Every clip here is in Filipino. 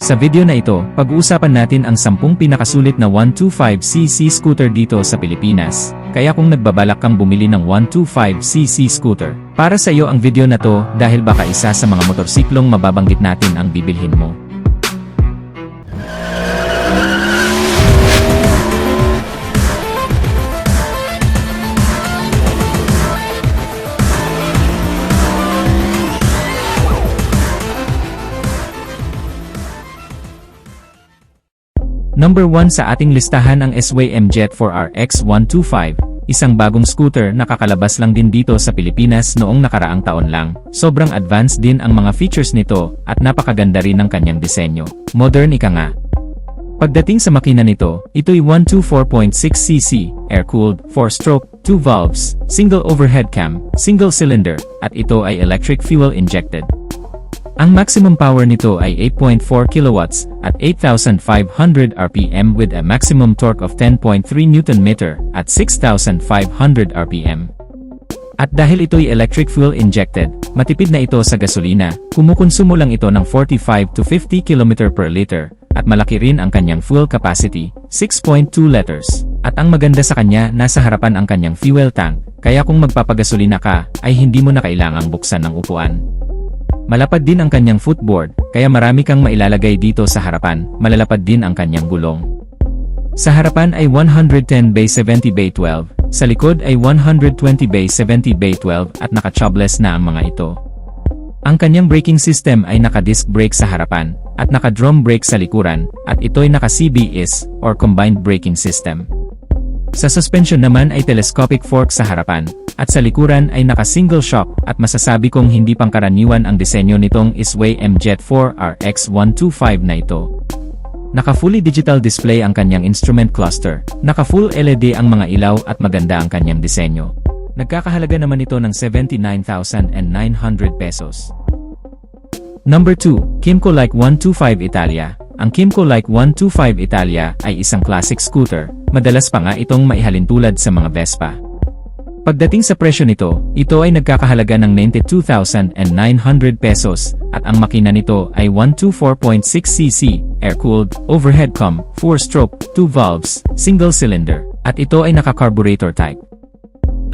Sa video na ito, pag-uusapan natin ang 10 pinakasulit na 125cc scooter dito sa Pilipinas. Kaya kung nagbabalak kang bumili ng 125cc scooter, para sa iyo ang video na to dahil baka isa sa mga motorsiklong mababanggit natin ang bibilhin mo. Number 1 sa ating listahan ang SYM Jet 4 RX 125, isang bagong scooter na kakalabas lang din dito sa Pilipinas noong nakaraang taon lang. Sobrang advanced din ang mga features nito at napakaganda rin ng kanyang disenyo. Modern ika nga. Pagdating sa makina nito, ito'y 124.6cc, air-cooled, 4-stroke, 2 valves, single overhead cam, single cylinder, at ito ay electric fuel injected. Ang maximum power nito ay 8.4 kilowatts at 8,500 RPM with a maximum torque of 10.3 Nm at 6,500 RPM. At dahil ito'y electric fuel injected, matipid na ito sa gasolina, kumukonsumo lang ito ng 45 to 50 km per liter, at malaki rin ang kanyang fuel capacity, 6.2 liters. At ang maganda sa kanya, nasa harapan ang kanyang fuel tank, kaya kung magpapagasolina ka, ay hindi mo na kailangang buksan ng upuan. Malapad din ang kanyang footboard, kaya marami kang mailalagay dito sa harapan, malalapad din ang kanyang gulong. Sa harapan ay 110/70/12, sa likod ay 120/70/12 at naka-tubeless na ang mga ito. Ang kanyang braking system ay naka-disc brake sa harapan, at naka-drum brake sa likuran, at ito'y naka-CBS, or combined braking system. Sa suspension naman ay telescopic fork sa harapan, at sa likuran ay naka-single shock, at masasabi kong hindi pangkaraniwan ang disenyo nitong SYM Jet 4 RX 125 na ito. Naka-fully digital display ang kanyang instrument cluster, naka-full LED ang mga ilaw at maganda ang kanyang disenyo. Nagkakahalaga naman ito ng 79,900 pesos. Number 2, Kymco Like 125 Italia. Ang Kymco Like 125 Italia ay isang classic scooter, madalas pa nga itong maihalintulad sa mga Vespa. Pagdating sa presyo nito, ito ay nagkakahalaga ng 92,900 pesos, at ang makina nito ay 124.6cc, air-cooled, overhead cam, 4-stroke, 2 valves, single cylinder, at ito ay naka-carburetor type.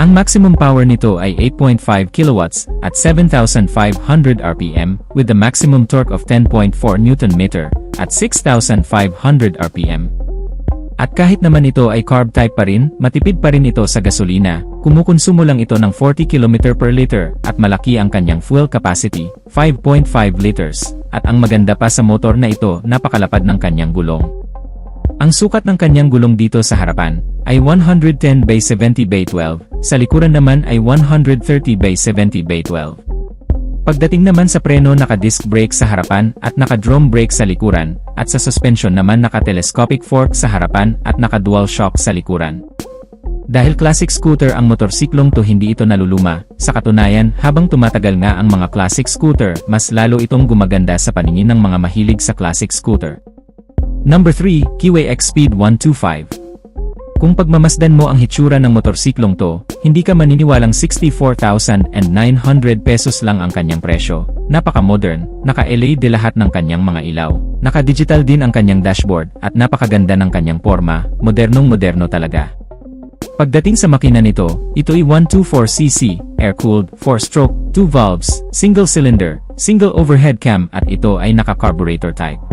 Ang maximum power nito ay 8.5 kilowatts at 7,500 RPM with a maximum torque of 10.4 Nm at 6,500 RPM. At kahit naman ito ay carb type pa rin, matipid pa rin ito sa gasolina, kumukonsumo lang ito ng 40 km per liter at malaki ang kanyang fuel capacity, 5.5 liters, at ang maganda pa sa motor na ito, napakalapad ng kanyang gulong. Ang sukat ng kanyang gulong dito sa harapan ay 110/70/12, sa likuran naman ay 130/70/12. Pagdating naman sa preno, naka-disc brake sa harapan at naka-drum brake sa likuran, at sa suspension naman naka-telescopic fork sa harapan at naka-dual shock sa likuran. Dahil classic scooter ang motorsiklong to, hindi ito naluluma. Sa katunayan, habang tumatagal nga ang mga classic scooter, mas lalo itong gumaganda sa paningin ng mga mahilig sa classic scooter. Number 3, Kiwi X-Speed 125. Kung pagmamasdan mo ang hitsura ng motorsiklong to, hindi ka maniniwalang 64,900 pesos lang ang kanyang presyo. Napaka-modern, naka-LED lahat ng kanyang mga ilaw, naka-digital din ang kanyang dashboard, at napakaganda ng kanyang forma, modernong-moderno talaga. Pagdating sa makina nito, ito'y 124cc, air-cooled, 4-stroke, 2 valves, single cylinder, single overhead cam, at ito ay naka-carburetor type.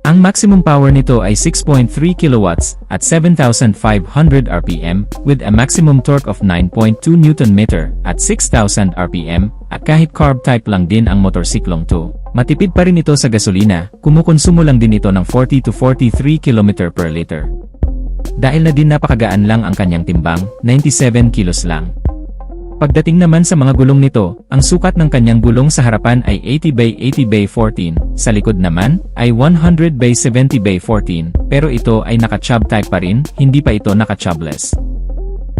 Ang maximum power nito ay 6.3 kilowatts at 7,500 RPM with a maximum torque of 9.2 Nm at 6,000 RPM, at kahit carb type lang din ang motorsiklong to, matipid pa rin ito sa gasolina, kumukonsumo lang din ito ng 40 to 43 km per liter. Dahil na din napakagaan lang ang kanyang timbang, 97 kilos lang. Pagdating naman sa mga gulong nito, ang sukat ng kanyang gulong sa harapan ay 80/80/14, sa likod naman ay 100/70/14, pero ito ay naka-tub type pa rin, hindi pa ito naka-tubeless.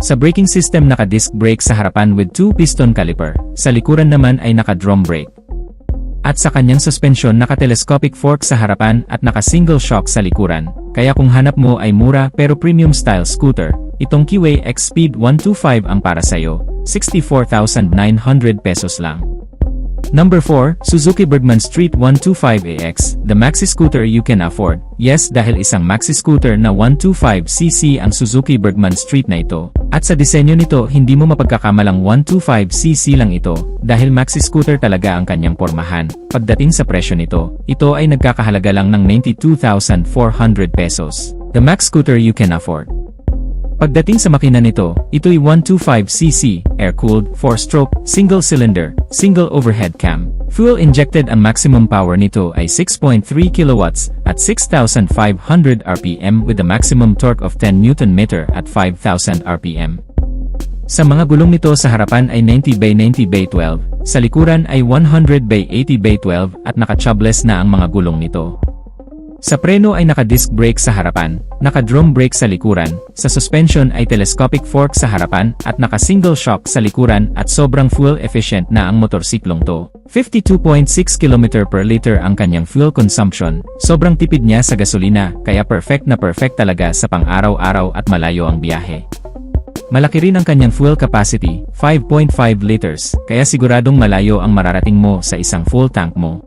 Sa braking system, naka-disc brake sa harapan with 2-piston caliper, sa likuran naman ay naka-drum brake. At sa kanyang suspension, naka-telescopic fork sa harapan at naka-single shock sa likuran, kaya kung hanap mo ay mura pero premium style scooter, itong Kiwi X-Speed 125 ang para sa'yo, 64,900 pesos lang. Number 4, Suzuki Bergman Street 125AX, the maxi scooter you can afford. Yes, dahil isang maxi scooter na 125cc ang Suzuki Bergman Street na ito. At sa disenyo nito, hindi mo mapagkakamalang 125cc lang ito, dahil maxi scooter talaga ang kanyang pormahan. Pagdating sa presyo nito, ito ay nagkakahalaga lang ng 92,400 pesos. The max scooter you can afford. Pagdating sa makina nito, ito'y 125cc, air-cooled, 4-stroke, single-cylinder, single overhead cam. Fuel-injected ang maximum power nito ay 6.3 kilowatts at 6,500 RPM with a maximum torque of 10 Nm at 5,000 RPM. Sa mga gulong nito sa harapan ay 90/90/12, sa likuran ay 100/80/12 at naka-tubeless na ang mga gulong nito. Sa preno ay naka-disc brake sa harapan, naka-drum brake sa likuran, sa suspension ay telescopic fork sa harapan at naka-single shock sa likuran at sobrang fuel efficient na ang motorsiklong to. 52.6 km per liter ang kanyang fuel consumption, sobrang tipid niya sa gasolina kaya perfect na perfect talaga sa pang-araw-araw at malayo ang biyahe. Malaki rin ang kanyang fuel capacity, 5.5 liters, kaya siguradong malayo ang mararating mo sa isang full tank mo.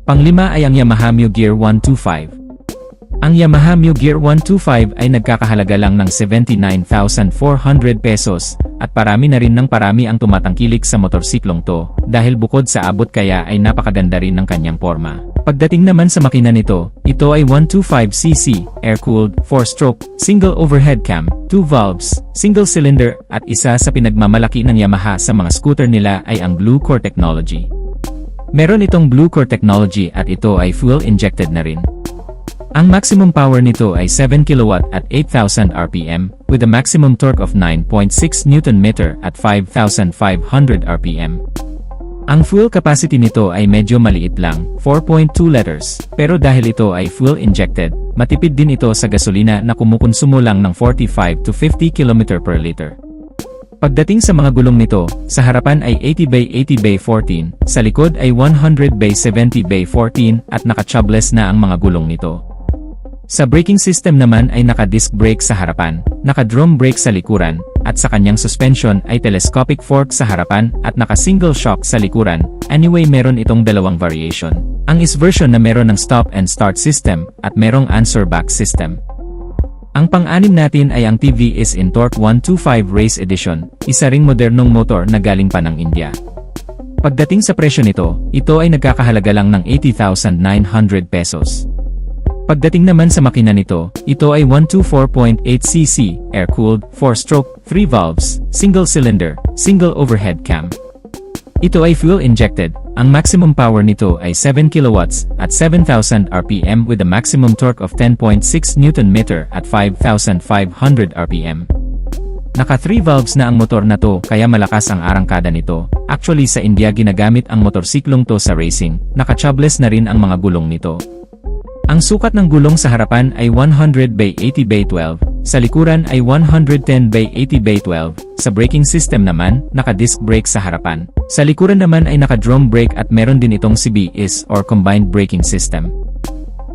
Panglima ay ang Yamaha Mio Gear 125. Ang Yamaha Mio Gear 125 ay nagkakahalaga lang ng 79,400 pesos at parami na rin ng parami ang tumatangkilik sa motorsiklong to dahil bukod sa abot kaya ay napakaganda rin ng kanyang porma. Pagdating naman sa makina nito, ito ay 125cc, air-cooled, 4-stroke, single overhead cam, 2 valves, single cylinder at isa sa pinagmamalaki ng Yamaha sa mga scooter nila ay ang Blue Core technology. Meron itong Blue Core technology at ito ay fuel-injected na rin. Ang maximum power nito ay 7 kW at 8,000 RPM with a maximum torque of 9.6 Nm at 5,500 RPM. Ang fuel capacity nito ay medyo maliit lang, 4.2 liters, pero dahil ito ay fuel-injected, matipid din ito sa gasolina na kumukonsumo lang ng 45 to 50 km per liter. Pagdating sa mga gulong nito, sa harapan ay 80/80/14, sa likod ay 100/70/14 at naka-tubeless na ang mga gulong nito. Sa braking system naman ay naka-disc brake sa harapan, naka-drum brake sa likuran, at sa kanyang suspension ay telescopic fork sa harapan at naka-single shock sa likuran. Anyway, meron itong dalawang variation. Ang is version na meron ng stop and start system at merong answer back system. Ang pang-anim natin ay ang TVS Torque 125 Race Edition, isa ring modernong motor na galing pa ng India. Pagdating sa presyo nito, ito ay nagkakahalaga lang ng 80,900 pesos. Pagdating naman sa makina nito, ito ay 124.8cc, air-cooled, 4-stroke, 3 valves, single cylinder, single overhead cam. Ito ay fuel-injected, ang maximum power nito ay 7 kW at 7,000 RPM with a maximum torque of 10.6 Nm at 5,500 RPM. Naka 3 valves na ang motor na to kaya malakas ang arangkada nito. Actually sa India ginagamit ang motorsiklong to sa racing, naka-tubeless na rin ang mga gulong nito. Ang sukat ng gulong sa harapan ay 100/80/12, sa likuran ay 110/80/12, sa braking system naman, naka-disc brake sa harapan. Sa likuran naman ay naka-drum brake at meron din itong CBS or combined braking system.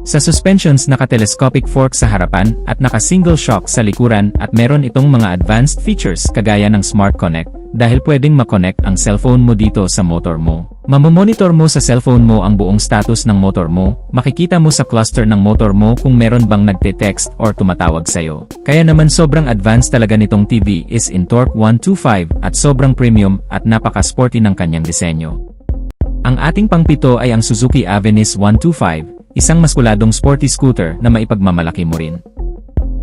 Sa suspensions naka-telescopic fork sa harapan at naka-single shock sa likuran at meron itong mga advanced features kagaya ng Smart Connect dahil pwedeng makonect ang cellphone mo dito sa motor mo. Mamomonitor mo sa cellphone mo ang buong status ng motor mo, makikita mo sa cluster ng motor mo kung meron bang nagte-text or tumatawag sa'yo. Kaya naman sobrang advanced talaga nitong TVS Torque 125 at sobrang premium at napaka-sporty ng kanyang disenyo. Ang ating pangpito ay ang Suzuki Avenis 125, isang maskuladong sporty scooter na maipagmamalaki mo rin.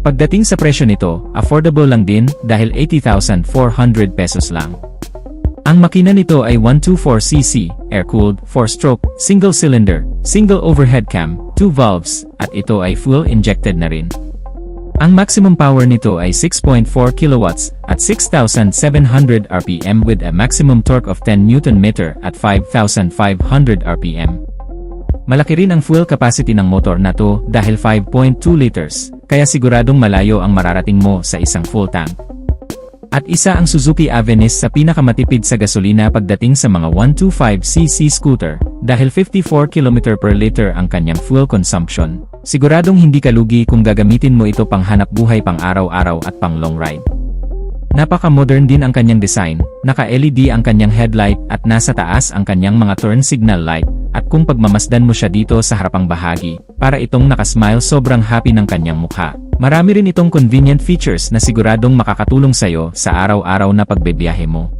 Pagdating sa presyo nito, affordable lang din dahil 80,400 pesos lang. Ang makina nito ay 124cc, air-cooled, 4-stroke, single cylinder, single overhead cam, 2 valves, at ito ay fuel-injected na rin. Ang maximum power nito ay 6.4 kilowatts at 6,700 RPM with a maximum torque of 10 Nm at 5,500 RPM. Malaki rin ang fuel capacity ng motor na to dahil 5.2 liters, kaya siguradong malayo ang mararating mo sa isang full tank. At isa ang Suzuki Avenis sa pinakamatipid sa gasolina pagdating sa mga 125cc scooter, dahil 54 km per liter ang kanyang fuel consumption. Siguradong hindi ka lugi kung gagamitin mo ito pang hanap buhay pang araw-araw at pang long ride. Napaka-modern din ang kanyang design, naka-LED ang kanyang headlight at nasa taas ang kanyang mga turn signal light, at kung pagmamasdan mo siya dito sa harapang bahagi, para itong nakasmile sobrang happy ng kanyang mukha. Marami rin itong convenient features na siguradong makakatulong sa'yo sa araw-araw na pagbebiyahe mo.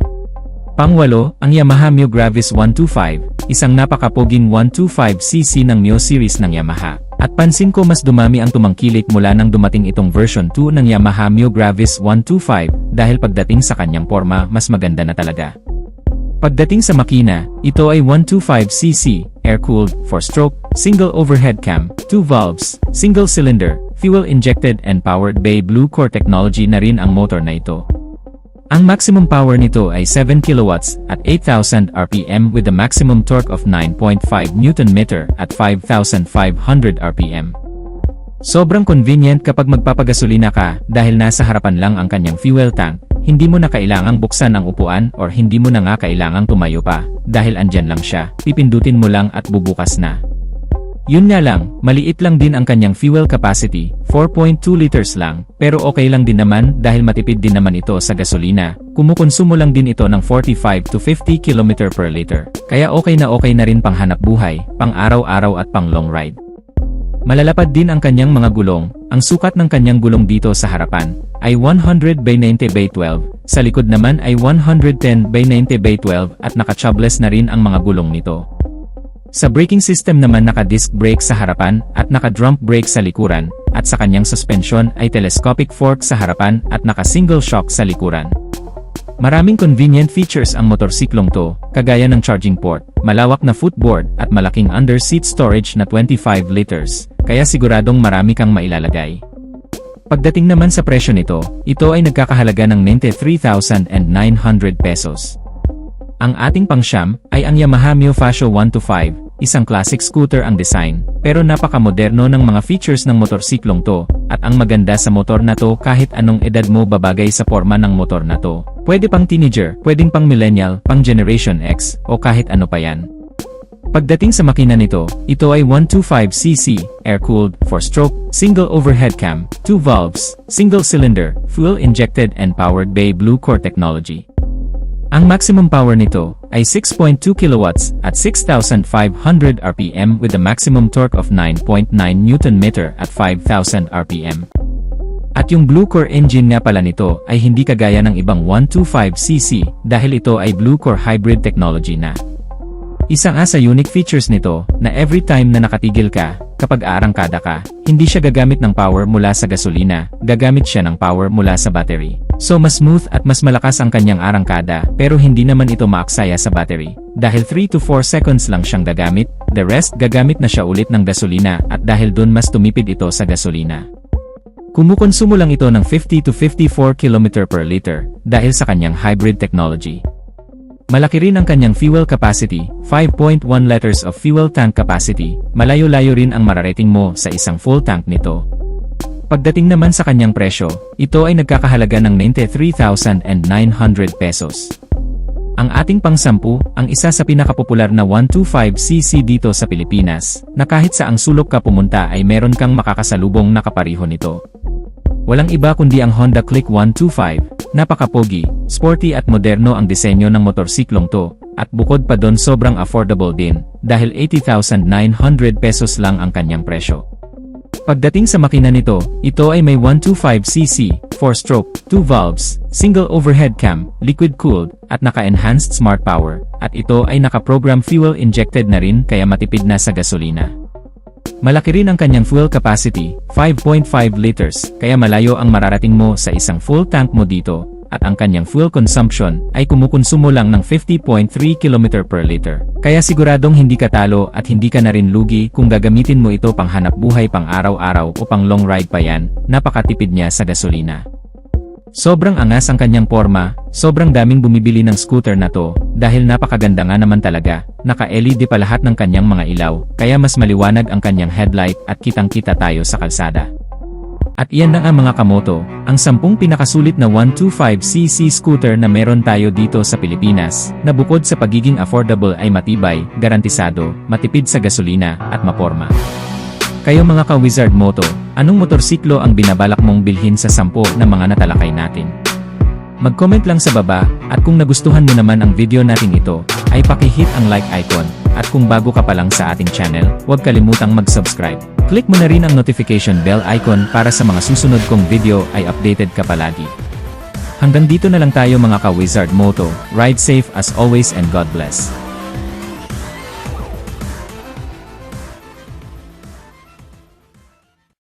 Pangwalo, ang Yamaha Mio Gravis 125, isang napakapoging 125cc ng Mio series ng Yamaha. At pansin ko mas dumami ang tumangkilik mula nang dumating itong version 2 ng Yamaha Mio Gravis 125 dahil pagdating sa kanyang forma mas maganda na talaga. Pagdating sa makina, ito ay 125cc, air-cooled, 4-stroke, single overhead cam, 2 valves, single cylinder, fuel-injected and powered by Blue Core technology na rin ang motor na ito. Ang maximum power nito ay 7 kilowatts at 8,000 RPM with a maximum torque of 9.5 Nm at 5,500 RPM. Sobrang convenient kapag magpapagasolina ka dahil nasa harapan lang ang kanyang fuel tank, hindi mo na kailangang buksan ang upuan or hindi mo na nga kailangang tumayo pa dahil andyan lang siya, pipindutin mo lang at bubukas na. Yun nga lang, maliit lang din ang kanyang fuel capacity, 4.2 liters lang, pero okay lang din naman dahil matipid din naman ito sa gasolina, kumukonsumo lang din ito ng 45 to 50 km per liter, kaya okay na rin pang hanap buhay, pang araw-araw at pang long ride. Malalapad din ang kanyang mga gulong, ang sukat ng kanyang gulong dito sa harapan ay 100 by 90 by 12, sa likod naman ay 110 by 90 by 12 at naka-tubeless na rin ang mga gulong nito. Sa braking system naman naka-disc brake sa harapan at naka-drum brake sa likuran, at sa kanyang suspension ay telescopic fork sa harapan at naka-single shock sa likuran. Maraming convenient features ang motorsiklong to, kagaya ng charging port, malawak na footboard at malaking under-seat storage na 25 liters, kaya siguradong marami kang mailalagay. Pagdating naman sa presyo nito, ito ay nagkakahalaga ng 93,900 pesos. Ang ating pangsyam ay ang Yamaha Mio Fascio 125, isang classic scooter ang design, pero napaka-moderno ng mga features ng motorsiklong to, at ang maganda sa motor na to kahit anong edad mo babagay sa forma ng motor na to. Pwede pang teenager, pwedeng pang millennial, pang Generation X, o kahit ano pa yan. Pagdating sa makina nito, ito ay 125cc, air-cooled, 4-stroke, single overhead cam, 2 valves, single cylinder, fuel-injected and powered by Blue Core technology. Ang maximum power nito ay 6.2 kilowatts at 6,500 RPM with a maximum torque of 9.9 Nm at 5,000 RPM. At yung Blue Core engine nga pala nito ay hindi kagaya ng ibang 125cc dahil ito ay Blue Core hybrid technology na. Isa nga sa unique features nito na every time na nakatigil ka, kapag aarangkada ka, hindi siya gagamit ng power mula sa gasolina, gagamit siya ng power mula sa battery. So mas smooth at mas malakas ang kanyang arangkada pero hindi naman ito maaksaya sa battery. Dahil 3 to 4 seconds lang siyang gagamit, the rest gagamit na siya ulit ng gasolina at dahil dun mas tumipid ito sa gasolina. Kumukonsumo lang ito ng 50 to 54 km per liter dahil sa kanyang hybrid technology. Malaki rin ang kanyang fuel capacity, 5.1 liters of fuel tank capacity, malayo-layo rin ang mararating mo sa isang full tank nito. Pagdating naman sa kanyang presyo, ito ay nagkakahalaga ng 93,900 pesos. Ang ating pang-10, ang isa sa pinakapopular na 125cc dito sa Pilipinas, na kahit saang sulok ka pumunta ay meron kang makakasalubong na kapariho nito. Walang iba kundi ang Honda Click 125, napakapogi, sporty at moderno ang disenyo ng motorsiklong to, at bukod pa doon sobrang affordable din, dahil 80,900 pesos lang ang kanyang presyo. Pagdating sa makina nito, ito ay may 125cc, 4-stroke, 2 valves, single overhead cam, liquid-cooled, at naka-enhanced smart power, at ito ay naka-program fuel-injected na rin kaya matipid na sa gasolina. Malaki rin ang kanyang fuel capacity, 5.5 liters, kaya malayo ang mararating mo sa isang full tank mo dito, at ang kanyang fuel consumption ay kumukonsumo lang ng 50.3 km per liter. Kaya siguradong hindi ka talo at hindi ka na rin lugi kung gagamitin mo ito pang hanap buhay pang araw-araw o pang long ride pa yan, napakatipid niya sa gasolina. Sobrang angas ang kanyang forma, sobrang daming bumibili ng scooter na to, dahil napakaganda nga naman talaga, naka-LED pa lahat ng kanyang mga ilaw, kaya mas maliwanag ang kanyang headlight at kitang-kita tayo sa kalsada. At iyan na nga mga kamoto, ang 10 pinakasulit na 125cc scooter na meron tayo dito sa Pilipinas, na bukod sa pagiging affordable ay matibay, garantisado, matipid sa gasolina, at maporma. Kayo mga ka-Wizard Moto, anong motorsiklo ang binabalak mong bilhin sa 10 na mga natalakay natin? Mag-comment lang sa baba, at kung nagustuhan mo naman ang video natin ito, ay paki-hit ang like icon, at kung bago ka pa lang sa ating channel, huwag kalimutang mag-subscribe. Click mo na rin ang notification bell icon para sa mga susunod kong video ay updated ka palagi. Hanggang dito na lang tayo mga ka-Wizard Moto, ride safe as always and God bless.